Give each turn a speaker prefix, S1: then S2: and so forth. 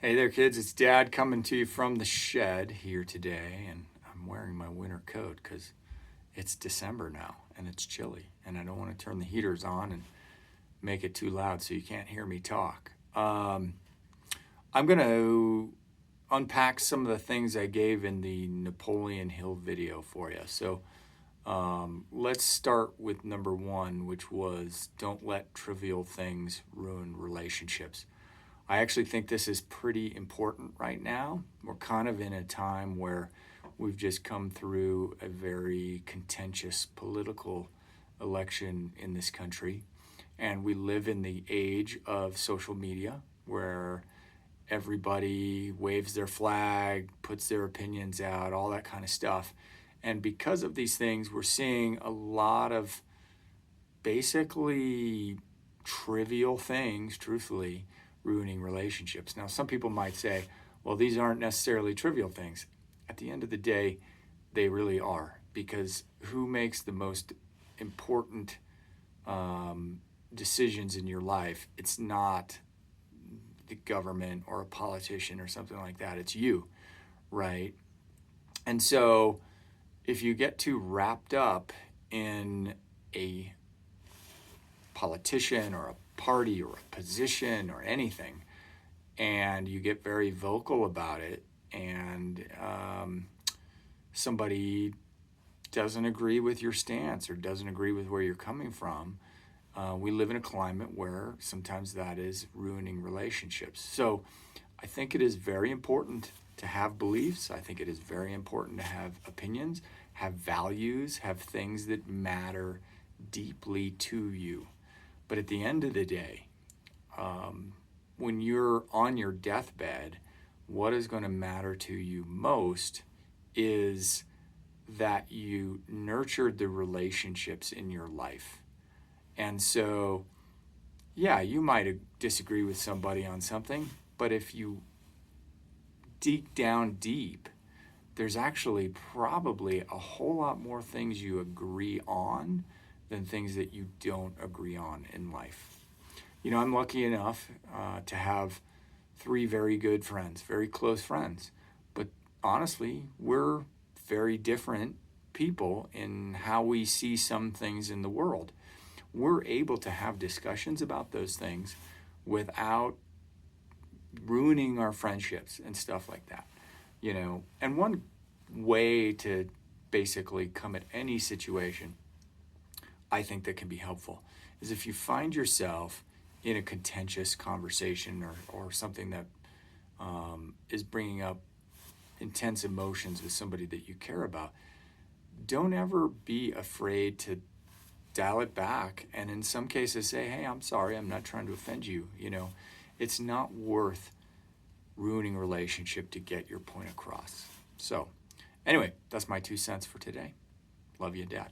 S1: Hey there, kids. It's Dad coming to you from the shed here today, and I'm wearing my winter coat because it's December now and it's chilly, and I don't want to turn the heaters on and make it too loud so you can't hear me talk. I'm going to unpack some of the things I gave in the Napoleon Hill video for you. So let's start with number one, which was don't let trivial things ruin relationships. I actually think this is pretty important right now. We're kind of in a time where we've just come through a very contentious political election in this country. And we live in the age of social media where everybody waves their flag, puts their opinions out, all that kind of stuff. And because of these things, we're seeing a lot of basically trivial things, truthfully, ruining relationships. Now, some people might say, well, these aren't necessarily trivial things. At the end of the day, they really are, because who makes the most important decisions in your life? It's not the government or a politician or something like that. It's you, right? And so if you get too wrapped up in a politician or a party or a position or anything, and you get very vocal about it, and somebody doesn't agree with your stance or doesn't agree with where you're coming from, we live in a climate where sometimes that is ruining relationships. So I think it is very important to have beliefs. I think it is very important to have opinions, have values, have things that matter deeply to you. But at the end of the day, when you're on your deathbed, what is going to matter to you most is that you nurtured the relationships in your life. And so, yeah, you might disagree with somebody on something, but if you dig down deep, there's actually probably a whole lot more things you agree on than things that you don't agree on in life. You know, I'm lucky enough to have three very good friends, very close friends. But honestly, we're very different people in how we see some things in the world. We're able to have discussions about those things without ruining our friendships and stuff like that. You know, and one way to basically come at any situation, I think, that can be helpful is if you find yourself in a contentious conversation or something that is bringing up intense emotions with somebody that you care about, don't ever be afraid to dial it back, and in some cases say, hey, I'm sorry, I'm not trying to offend you. You know, it's not worth ruining a relationship to get your point across. So anyway, that's my 2 cents for today. Love you, Dad.